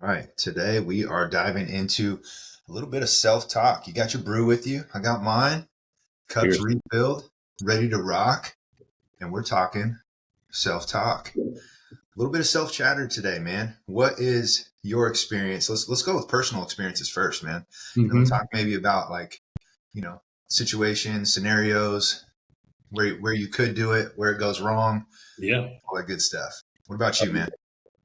right. Today we are diving into a little bit of self-talk. You got your brew with you. I got mine. Cups Cheers. refilled, ready to rock. And we're talking self-talk. A little bit of self-chatter today, man. What is your experience? Let's go with personal experiences first, man. And then we'll talk maybe about you know, situations, scenarios, where you could do it, where it goes wrong, Yeah, all that good stuff. What about you, man?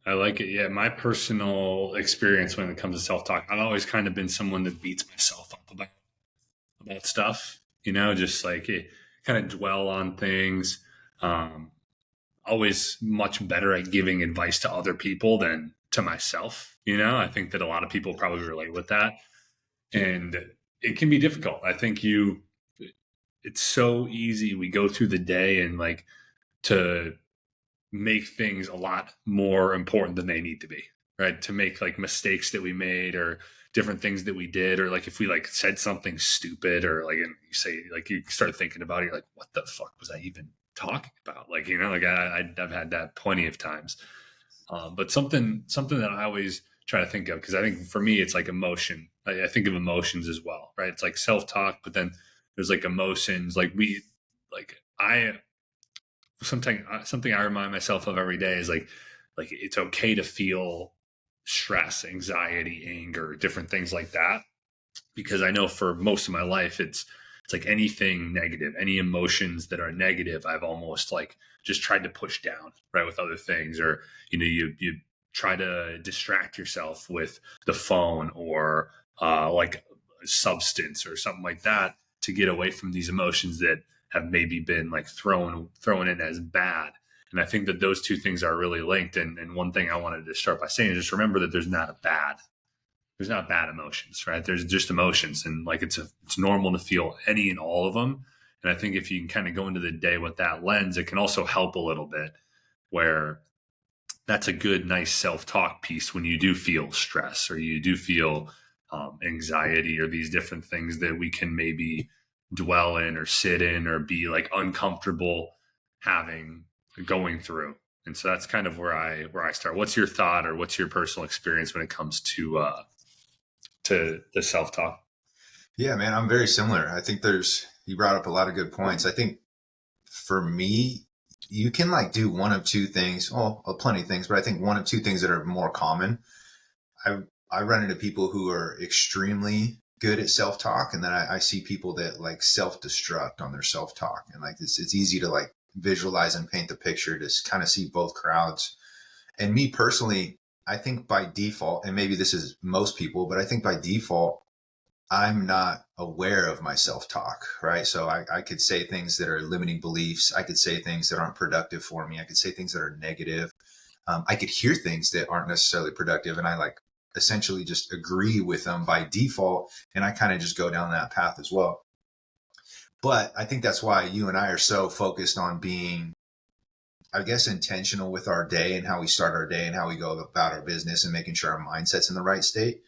I like it. Yeah, my personal experience when it comes to self talk, I've always kind of been someone that beats myself up about stuff. Just like kind of dwell on things. Um, Always much better at giving advice to other people than to myself. I think that a lot of people probably relate with that, and it can be difficult. I think it's so easy. We go through the day and like to make things a lot more important than they need to be, right? To make like mistakes that we made or different things that we did, or like if we like said something stupid or like, and you say, like you start thinking about it, you're like, what the fuck was I even talking about? Like, like I've had that plenty of times. But something that I always try to think of, because I think for me, it's like emotion. I think of emotions as well, right? It's like self-talk, but then there's like emotions, I something I remind myself of every day is like it's okay to feel stress, anxiety, anger, different things like that, because I know for most of my life it's like anything negative, any emotions that are negative, I've almost like just tried to push down, right, with other things. Or you try to distract yourself with the phone or like substance or something like that to get away from these emotions that have maybe been like thrown in as bad. And I think that those two things are really linked. And one thing I wanted to start by saying is just remember that there's not bad emotions, right? There's just emotions, and like it's normal to feel any and all of them. And I think if you can kind of go into the day with that lens, it can also help a little bit. Where that's a good, nice self talk piece when you do feel stress or you do feel anxiety or these different things that we can maybe dwell in or sit in or be like uncomfortable having going through. And so that's kind of where I start. What's your thought or what's your personal experience when it comes to the self talk? Yeah, man, I'm very similar. I think you brought up a lot of good points. I think for me, you can like do one of two things. Well, plenty of things, but I think one of two things that are more common. I I run into people who are extremely good at self talk, and then I see people that like self destruct on their self talk, and like it's easy to like visualize and paint the picture to kind of see both crowds. And me personally, I think by default, and maybe this is most people, but I think by default, I'm not aware of my self talk, right? So I could say things that are limiting beliefs. I could say things that aren't productive for me. I could say things that are negative. I could hear things that aren't necessarily productive. And I like essentially just agree with them by default. And I kind of just go down that path as well. But I think that's why you and I are so focused on being, I guess, intentional with our day and how we start our day and how we go about our business and making sure our mindset's in the right state,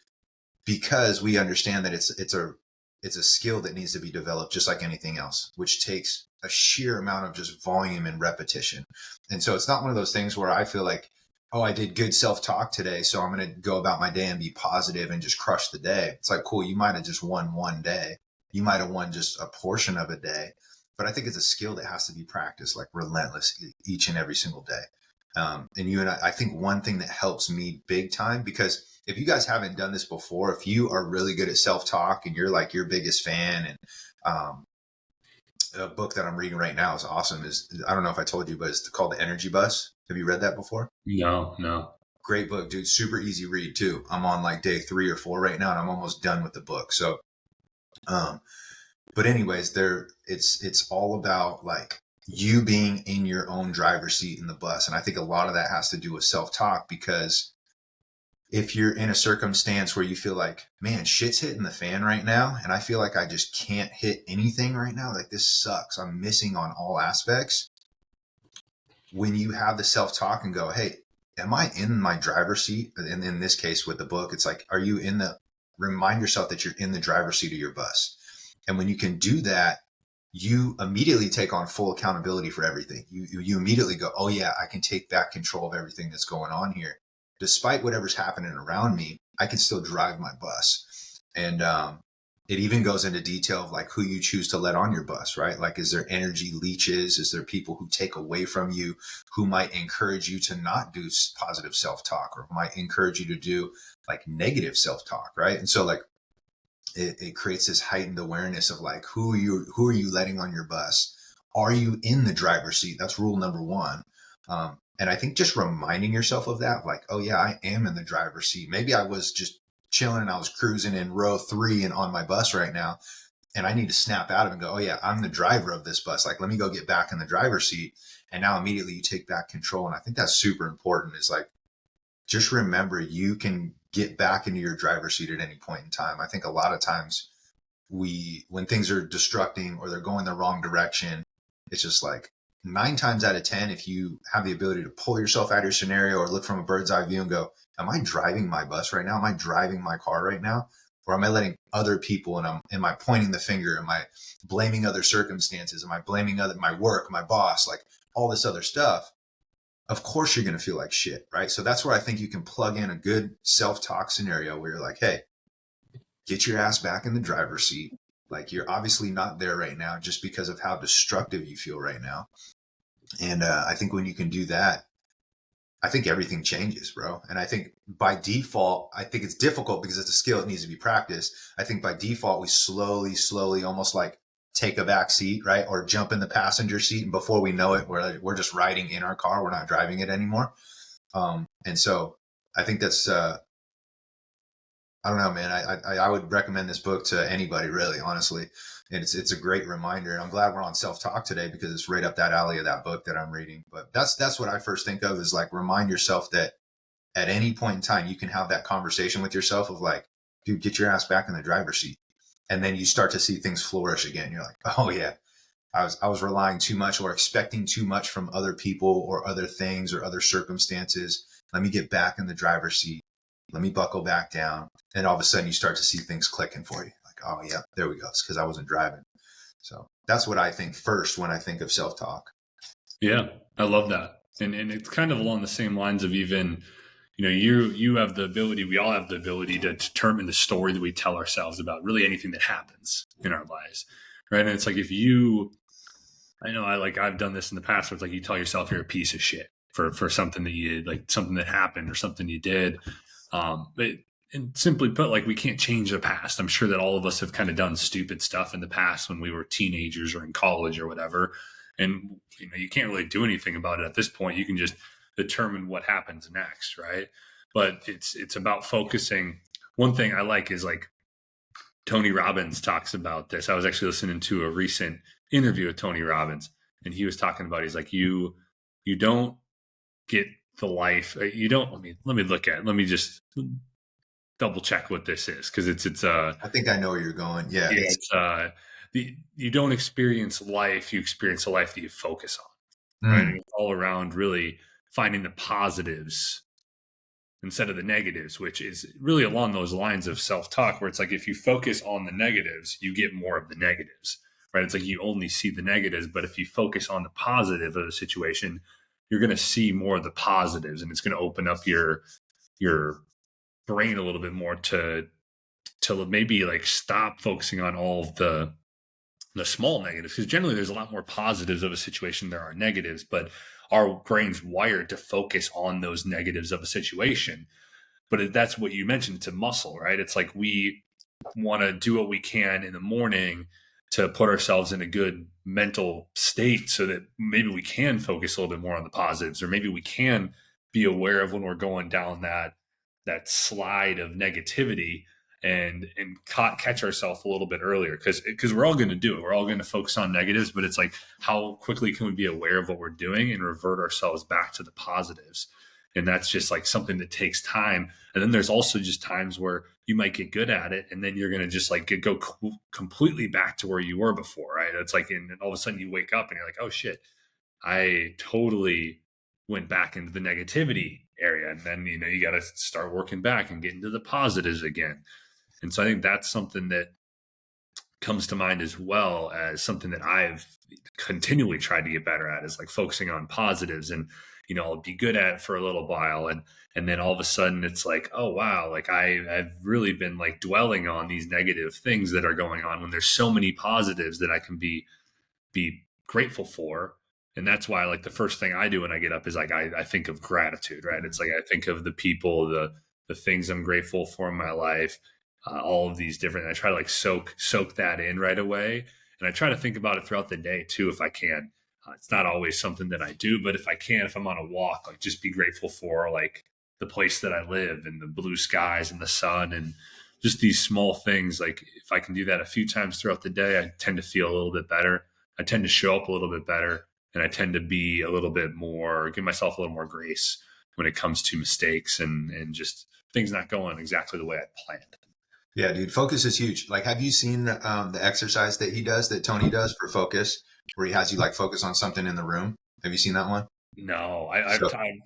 because we understand that it's a skill that needs to be developed just like anything else, which takes a sheer amount of just volume and repetition. And so it's not one of those things where I feel like, oh, I did good self-talk today, so I'm going to go about my day and be positive and just crush the day. It's like, cool, you might have just won one day. You might have won just a portion of a day. But I think it's a skill that has to be practiced like relentless each and every single day. And you and I think one thing that helps me big time, because if you guys haven't done this before, if you are really good at self-talk and you're like your biggest fan, and um, a book that I'm reading right now is awesome. I don't know if I told you, but it's called The Energy Bus. Have you read that before? No, no. Great book, dude. Super easy read too. I'm on like day 3 or 4 right now, and I'm almost done with the book. So, um, but anyways, it's all about like you being in your own driver's seat in the bus, and I think a lot of that has to do with self-talk, because if you're in a circumstance where you feel like, man, shit's hitting the fan right now, and I feel like I just can't hit anything right now, like this sucks, I'm missing on all aspects. When you have the self-talk and go, hey, am I in my driver's seat? And in this case with the book, it's like, are you remind yourself that you're in the driver's seat of your bus. And when you can do that, you immediately take on full accountability for everything. You immediately go, oh yeah, I can take back control of everything that's going on here. despite whatever's happening around me, I can still drive my bus. And it even goes into detail of like who you choose to let on your bus, right? Like, is there energy leeches? Is there people who take away from you, who might encourage you to not do positive self-talk, or might encourage you to do like negative self-talk, right? And so like it creates this heightened awareness of like who are you letting on your bus? Are you in the driver's seat? That's rule number one. And I think just reminding yourself of that, like, oh yeah, I am in the driver's seat. Maybe I was just chilling and I was cruising in row 3 and on my bus right now, and I need to snap out of it and go, oh yeah, I'm the driver of this bus. Like, let me go get back in the driver's seat. And now immediately you take back control. And I think that's super important. Is like, just remember you can get back into your driver's seat at any point in time. I think a lot of times when things are destructing or they're going the wrong direction, it's just like 9 times out of 10, if you have the ability to pull yourself out of your scenario or look from a bird's eye view and go, am I driving my bus right now? Am I driving my car right now? Or am I letting other people, and am I pointing the finger? Am I blaming other circumstances? Am I blaming my work, my boss, like all this other stuff? Of course you're going to feel like shit, right? So that's where I think you can plug in a good self-talk scenario where you're like, hey, get your ass back in the driver's seat. Like, you're obviously not there right now just because of how destructive you feel right now. And I think when you can do that, I think everything changes, bro. And I think by default, I think it's difficult because it's a skill that needs to be practiced. I think by default, we slowly, almost like take a back seat, right? Or jump in the passenger seat. And before we know it, we're just riding in our car. We're not driving it anymore. And so I think that's, I don't know, man. I would recommend this book to anybody, really, honestly. And it's a great reminder. And I'm glad we're on self-talk today because it's right up that alley of that book that I'm reading. But that's what I first think of, is like, remind yourself that at any point in time, you can have that conversation with yourself of like, dude, get your ass back in the driver's seat. And then you start to see things flourish again. You're like, oh yeah, I was relying too much or expecting too much from other people or other things or other circumstances. Let me get back in the driver's seat. Let me buckle back down. And all of a sudden you start to see things clicking for you. Like, oh yeah, there we go. It's because I wasn't driving. So that's what I think first when I think of self-talk. Yeah, I love that. And it's kind of along the same lines of, even, you have the ability, we all have the ability to determine the story that we tell ourselves about really anything that happens in our lives. Right. And it's like, I've done this in the past where it's like, you tell yourself you're a piece of shit for something that you did, like something that happened or something you did. But and simply put, like, we can't change the past. I'm sure that all of us have kind of done stupid stuff in the past when we were teenagers or in college or whatever. And you can't really do anything about it at this point. You can just determine what happens next, right? But it's about focusing. One thing I like is, like, Tony Robbins talks about this. I was actually listening to a recent interview with Tony Robbins, and he was talking about, he's like, you don't get the life you don't. Let me look at it. Let me just double check what this is, because it's I think I know where you're going. Yeah. you don't experience life, you experience the life that you focus on, right? Mm, And it's all around really finding the positives instead of the negatives, which is really along those lines of self-talk, where it's like, if you focus on the negatives, you get more of the negatives, right? It's like you only see the negatives, but if you focus on the positive of the situation, you're going to see more of the positives, and it's going to open up your brain a little bit more to maybe, like, stop focusing on all of the small negatives, because generally there's a lot more positives of a situation than there are negatives, but our brain's wired to focus on those negatives of a situation. But that's what you mentioned, it's a muscle, right? It's like, we want to do what we can in the morning to put ourselves in a good mental state so that maybe we can focus a little bit more on the positives, or maybe we can be aware of when we're going down that slide of negativity, and catch ourselves a little bit earlier, because we're all going to do it. We're all going to focus on negatives, but it's like, how quickly can we be aware of what we're doing and revert ourselves back to the positives? And that's just like something that takes time. And then there's also just times where you might get good at it, and then you're going to just like go completely back to where you were before, right? It's like, and all of a sudden you wake up and you're like, oh shit, I totally went back into the negativity area. And then, you got to start working back and get into the positives again. And so I think that's something that comes to mind, as well as something that I've continually tried to get better at, is like focusing on positives. And, I'll be good at for a little while. And then all of a sudden it's like, oh, wow, like I've really been like dwelling on these negative things that are going on when there's so many positives that I can be grateful for. And that's why like the first thing I do when I get up is like I think of gratitude, right? It's like I think of the people, the things I'm grateful for in my life, all of these different. I try to like soak that in right away, and I try to think about it throughout the day too, if I can. It's not always something that I do, but if I can, if I'm on a walk, like just be grateful for like the place that I live and the blue skies and the sun and just these small things. Like if I can do that a few times throughout the day, I tend to feel a little bit better. I tend to show up a little bit better, and I tend to be a little bit more, give myself a little more grace when it comes to mistakes and just things not going exactly the way I planned. Yeah, dude, focus is huge. Like, have you seen the exercise that he does, that Tony does for focus, where he has you like focus on something in the room? Have you seen that one? No,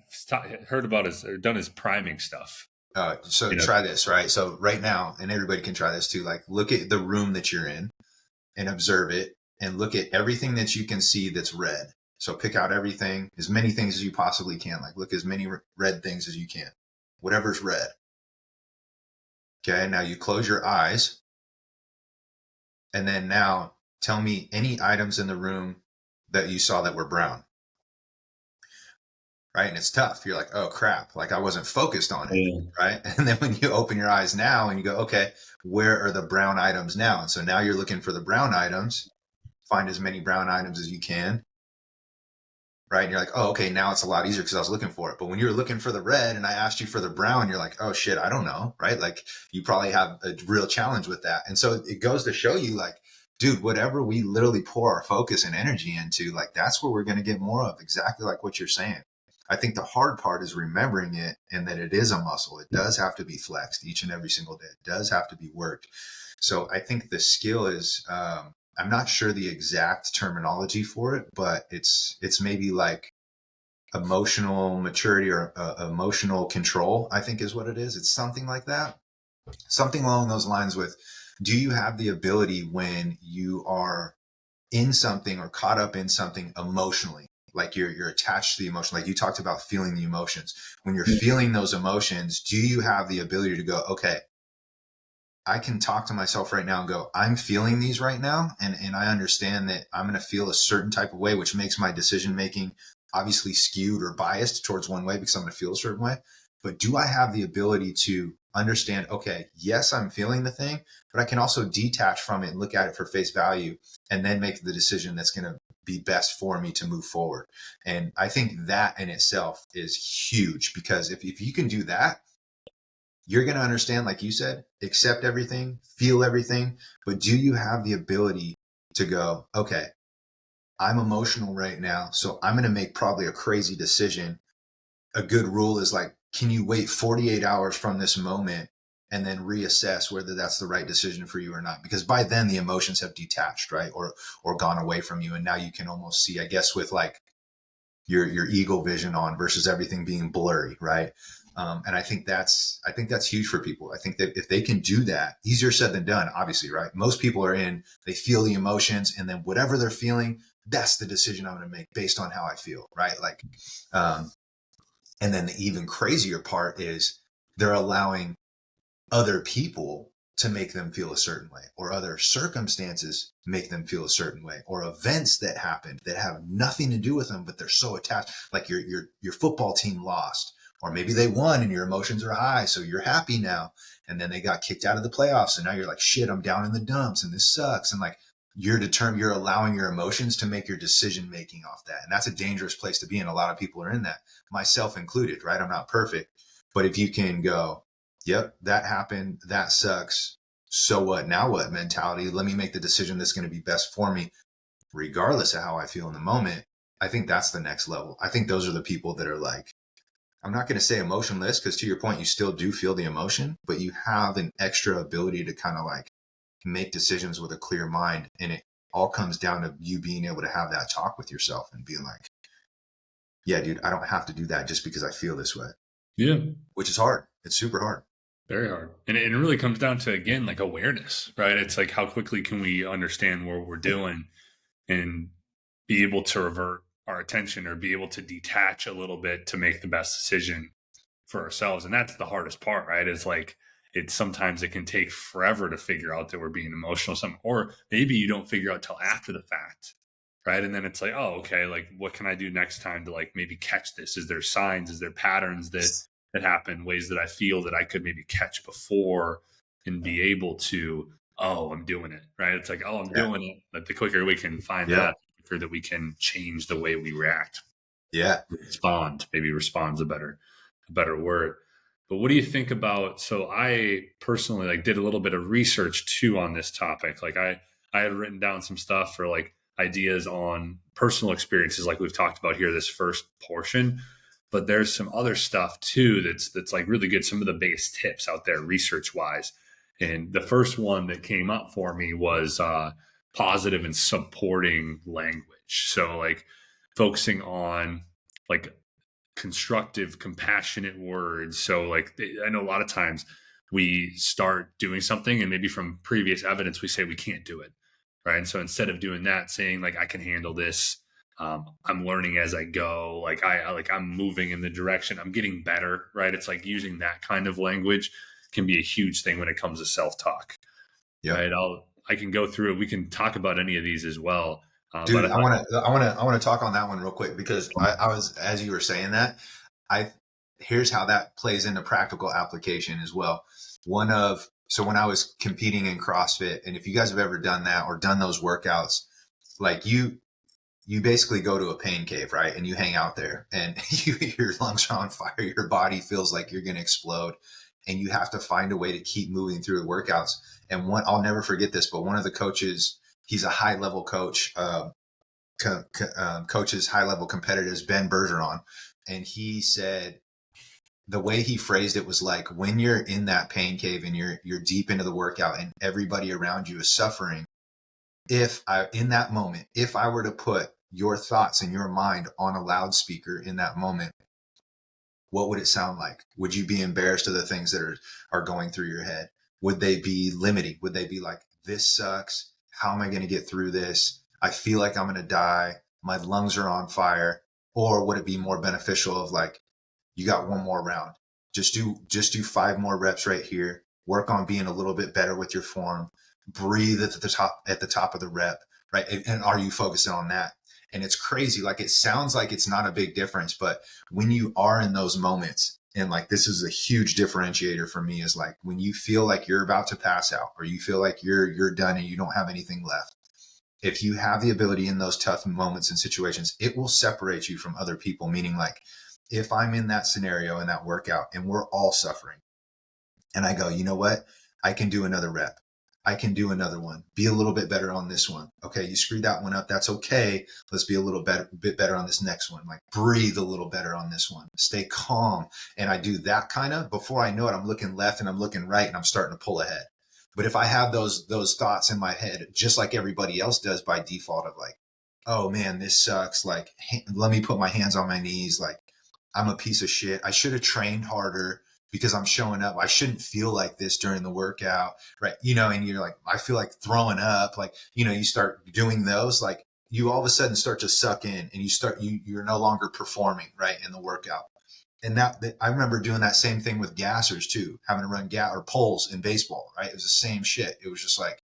So, heard about his or done his priming stuff. so You know, try this, right? So right now, and everybody can try this too. Like, look at the room that you're in and observe it, and look at everything that you can see that's red. So pick out everything, as many things as you possibly can. Like, look as many red things as you can, whatever's red. Okay, now you close your eyes, and then now tell me any items in the room that you saw that were brown, right? And it's tough. You're like, oh crap, like I wasn't focused on it, yeah. right? And then when you open your eyes now and you go, okay, where are the brown items now? And so now you're looking for the brown items, find as many brown items as you can, right? And you're like, oh, okay, now it's a lot easier because I was looking for it. But when you were looking for the red and I asked you for the brown, you're like, oh shit, I don't know, right? Like you probably have a real challenge with that. And so it goes to show you, like, dude, whatever we literally pour our focus and energy into, like that's where we're going to get more of, exactly like what you're saying. I think the hard part is remembering it, and that it is a muscle. It does have to be flexed each and every single day. It does have to be worked. So I think the skill is, I'm not sure the exact terminology for it, but it's maybe like emotional maturity or emotional control, I think is what it is. It's something like that. Something along those lines with, do you have the ability when you are in something or caught up in something emotionally, like you're attached to the emotion, like you talked about feeling the emotions. When you're feeling those emotions, do you have the ability to go, okay, I can talk to myself right now and go, I'm feeling these right now. And I understand that I'm going to feel a certain type of way, which makes my decision making obviously skewed or biased towards one way because I'm going to feel a certain way. But do I have the ability to understand, okay, yes, I'm feeling the thing, but I can also detach from it and look at it for face value and then make the decision that's going to be best for me to move forward. And I think that in itself is huge, because if you can do that, you're going to understand, like you said, accept everything, feel everything. But do you have the ability to go, okay, I'm emotional right now, so I'm going to make probably a crazy decision. A good rule is like, can you wait 48 hours from this moment and then reassess whether that's the right decision for you or not? Because by then the emotions have detached, right? Or gone away from you. And now you can almost see, I guess, with like your eagle vision on versus everything being blurry, right? And I think that's huge for people. I think that if they can do that, easier said than done, obviously, right? Most people are in, they feel the emotions, and then whatever they're feeling, that's the decision I'm going to make based on how I feel, right? Like, um, and then the even crazier part is they're allowing other people to make them feel a certain way, or other circumstances make them feel a certain way, or events that happen that have nothing to do with them, but they're so attached. Like your football team lost, or maybe they won and your emotions are high, so you're happy now. And then they got kicked out of the playoffs, and now you're like, shit, I'm down in the dumps and this sucks. And like you're allowing your emotions to make your decision making off that. And that's a dangerous place to be in. A lot of people are in that, myself included, right? I'm not perfect. But if you can go, yep, that happened, that sucks, so what, now what mentality, let me make the decision that's going to be best for me regardless of how I feel in the moment. I think that's the next level. I think those are the people that are like, I'm not going to say emotionless, because to your point, you still do feel the emotion, but you have an extra ability to kind of like make decisions with a clear mind. And it all comes down to you being able to have that talk with yourself and being like, yeah, dude, I don't have to do that just because I feel this way, Yeah. which is hard. It's super hard. Very hard. And it really comes down to, again, like awareness, right? It's like how quickly can we understand what we're doing and be able to revert. our attention or be able to detach a little bit to make the best decision for ourselves. And that's the hardest part, right? It's like, it's sometimes it can take forever to figure out that we're being emotional or something, or maybe you don't figure out till after the fact, right? And then it's like, oh, okay, like what can I do next time to like maybe catch this? Is there signs? Is there patterns that happen, ways that I feel that I could maybe catch before and be able to, oh, I'm doing it, right? It's like, oh, I'm Yeah. doing it. But the quicker we can find Yep. that, the quicker that we can change the way we react, Yeah. respond. Maybe respond's a better word. But what do you think about? So I personally like did a little bit of research too on this topic. Like I had written down some stuff for like ideas on personal experiences, like we've talked about here, this first portion. But there's some other stuff too that's like really good. Some of the biggest tips out there research wise. And the first one that came up for me was positive and supporting language. So like focusing on like constructive, compassionate words. So, like, I know a lot of times we start doing something, and maybe from previous evidence, we say we can't do it, right? And so instead of doing that, saying like I can handle this, I'm learning as I go. Like I'm moving in the direction. I'm getting better, right? It's like using that kind of language can be a huge thing when it comes to self talk, Yep. right? I can go through it. We can talk about any of these as well. But Dude, I want to talk on that one real quick because I was, as you were saying that, I, here's how that plays into practical application as well. So when I was competing in CrossFit, and if you guys have ever done that or done those workouts, like you basically go to a pain cave, right? And you hang out there and your lungs are on fire. Your body feels like you're going to explode and you have to find a way to keep moving through the workouts. And I'll never forget this, but one of the coaches, he's a high level coach, coaches high level competitors, Ben Bergeron. And he said, the way he phrased it was like, when you're in that pain cave and you're deep into the workout and everybody around you is suffering, in that moment, if I were to put your thoughts and your mind on a loudspeaker in that moment, what would it sound like? Would you be embarrassed of the things that are going through your head? Would they be limiting? Would they be like, this sucks? How am I going to get through this? I feel like I'm going to die. My lungs are on fire. Or would it be more beneficial of like, you got one more round. Just do 5 more reps right here. Work on being a little bit better with your form. Breathe at the top of the rep, right? And are you focusing on that? And it's crazy. Like it sounds like it's not a big difference, but when you are in those moments, and like this is a huge differentiator for me, is like when you feel like you're about to pass out or you feel like you're done and you don't have anything left. If you have the ability in those tough moments and situations, it will separate you from other people. Meaning like if I'm in that scenario in that workout and we're all suffering and I go, you know what? I can do another rep. I can do another one. Be a little bit better on this one. Okay, you screwed that one up. That's okay. Let's be a bit better on this next one. Like breathe a little better on this one. Stay calm. And I do that kind of, before I know it, I'm looking left and I'm looking right and I'm starting to pull ahead. But if I have those thoughts in my head, just like everybody else does by default, of like, oh man, this sucks. Like, let me put my hands on my knees. Like, I'm a piece of shit. I should have trained harder because I'm showing up. I shouldn't feel like this during the workout, right? And you're like, I feel like throwing up. Like, you start doing those, like you all of a sudden start to suck in and you're no longer performing right in the workout. And that I remember doing that same thing with gassers too, having to run gas or poles in baseball, right? It was the same shit. It was just like,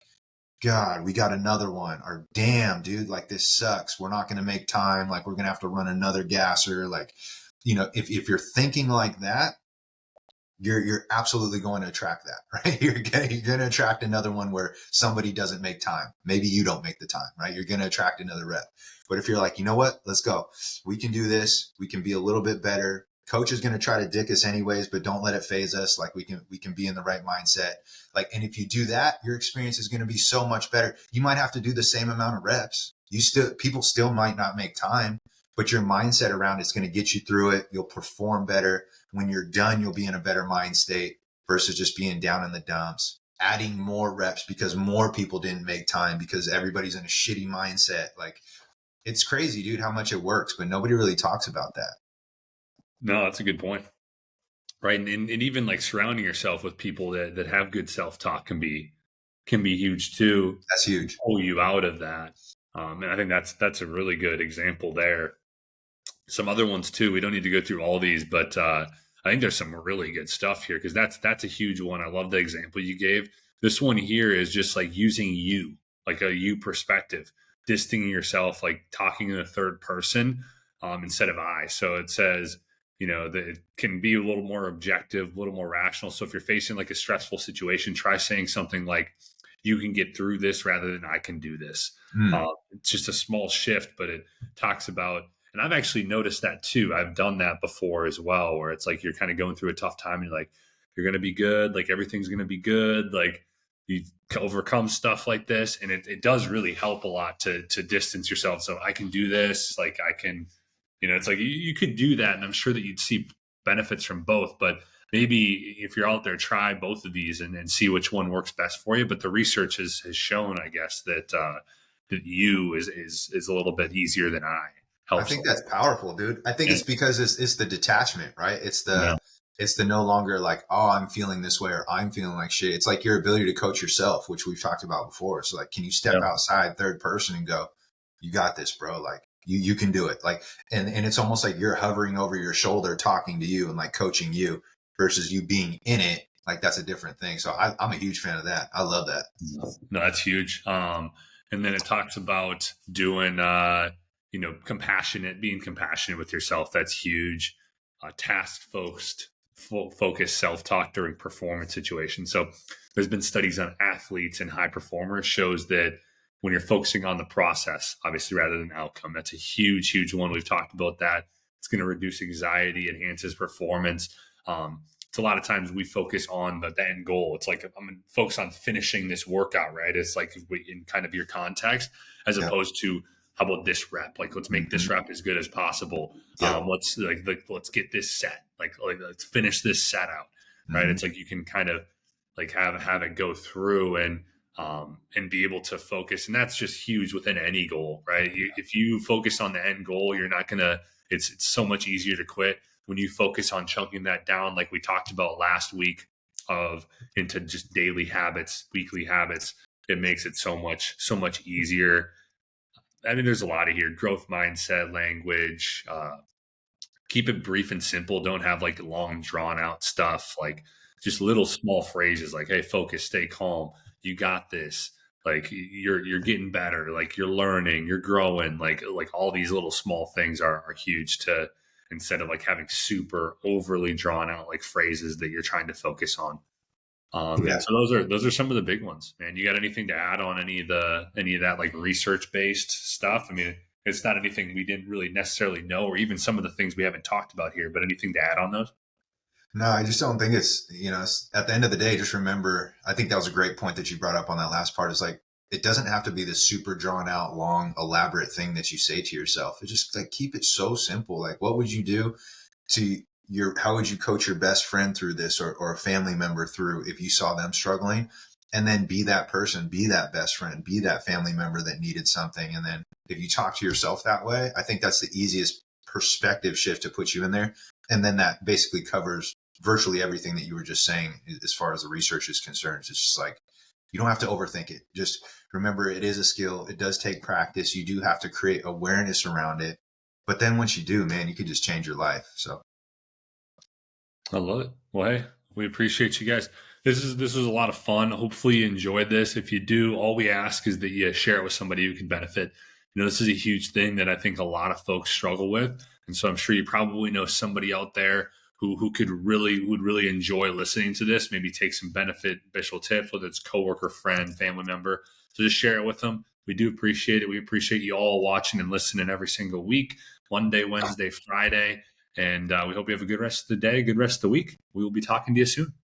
God, we got another one. Or damn, dude, like this sucks. We're not going to make time. Like we're going to have to run another gasser. Like, if you're thinking like that, you're absolutely going to attract that, right? You're going to attract another one where somebody doesn't make time. Maybe you don't make the time, right? You're going to attract another rep. But if you're like, you know what, let's go. We can do this. We can be a little bit better. Coach is going to try to dick us anyways, but don't let it phase us. Like we can be in the right mindset. Like, and if you do that, your experience is going to be so much better. You might have to do the same amount of reps. People still might not make time, but your mindset around it's going to get you through it. You'll perform better. When you're done, you'll be in a better mind state versus just being down in the dumps. Adding more reps because more people didn't make time because everybody's in a shitty mindset. Like it's crazy, dude, how much it works, but nobody really talks about that. no, that's a good point. Right. And even like surrounding yourself with people that have good self-talk can be huge too, That's huge. pull you out of that. And I think that's a really good example there. some other ones too. We don't need to go through all these, but I think there's some really good stuff here because that's a huge one. I love the example you gave. This one here is just like using you, like a you perspective, distancing yourself, like talking in a third person instead of I. So it says, that it can be a little more objective, a little more rational. So if you're facing like a stressful situation, try saying something like, "You can get through this," rather than "I can do this." Mm, It's just a small shift, but it talks about, and I've actually noticed that too. I've done that before as well, where it's like you're kind of going through a tough time and you're like, you're going to be good. Like everything's going to be good. Like you overcome stuff like this. And it does really help a lot to distance yourself. So I can do this. Like I can, it's like you could do that. And I'm sure that you'd see benefits from both, but maybe if you're out there, try both of these and see which one works best for you. But the research has shown, I guess, that you is a little bit easier than I. I Helps a think lot. that's powerful, dude. I think Yeah. it's because it's the detachment, right? Yeah. It's the no longer like, oh, I'm feeling this way or I'm feeling like shit. It's like your ability to coach yourself, which we've talked about before. So like, can you step Yeah. outside third person and go, you got this, bro? Like you can do it. Like, and it's almost like you're hovering over your shoulder, talking to you and like coaching you versus you being in it. Like that's a different thing. So I'm a huge fan of that. I love that. No, that's huge. And then it talks about doing, being compassionate with yourself. That's huge. Task focused self talk during performance situations. So there's been studies on athletes and high performers shows that when you're focusing on the process, obviously rather than outcome, that's a huge, huge one. We've talked about that. It's going to reduce anxiety, enhances performance. It's a lot of times we focus on the end goal. It's like I'm going to focus on finishing this workout, right? It's like in kind of your context, as Yeah. opposed to how about this rep? Like let's make this Mhm. rep as good as possible. Yeah. Let's get this set. Like let's finish this set out, right? Mhm. It's like you can kind of like have it go through and be able to focus, and that's just huge within any goal, right? If you focus on the end goal, you're not gonna. It's so much easier to quit when you focus on chunking that down, like we talked about last week, of into just daily habits, weekly habits. It makes it so much easier. I mean, there's a lot of here: growth mindset, language. Keep it brief and simple. Don't have like long, drawn out stuff. Like just little small phrases, like "Hey, focus, stay calm. You got this." Like you're getting better. Like you're learning, you're growing. Like all these little small things are huge to, instead of like having super overly drawn out like phrases that you're trying to focus on. Yeah. And so those are some of the big ones, man. You got anything to add on any of that like research based stuff? I mean, it's not anything we didn't really necessarily know, or even some of the things we haven't talked about here, but anything to add on those? No, I just don't think at the end of the day, just remember, I think that was a great point that you brought up on that last part is like, it doesn't have to be this super drawn out, long, elaborate thing that you say to yourself. It's just like, keep it so simple. Like, what would you do to how would you coach your best friend through this or a family member through if you saw them struggling? And then be that person, be that best friend, be that family member that needed something. And then if you talk to yourself that way, I think that's the easiest perspective shift to put you in there. And then that basically covers virtually everything that you were just saying as far as the research is concerned. It's just like, you don't have to overthink it. Just remember, it is a skill. It does take practice. You do have to create awareness around it. But then once you do, man, you can just change your life. So I love it. Well, hey, we appreciate you guys. This is a lot of fun. Hopefully you enjoyed this. If you do, all we ask is that you share it with somebody who can benefit. This is a huge thing that I think a lot of folks struggle with. And so I'm sure you probably know somebody out there who would really enjoy listening to this, maybe take some beneficial tips, whether it's coworker, friend, family member. So just share it with them. We do appreciate it. We appreciate you all watching and listening every single week, Monday, Wednesday, Friday. And we hope you have a good rest of the day, good rest of the week. We will be talking to you soon.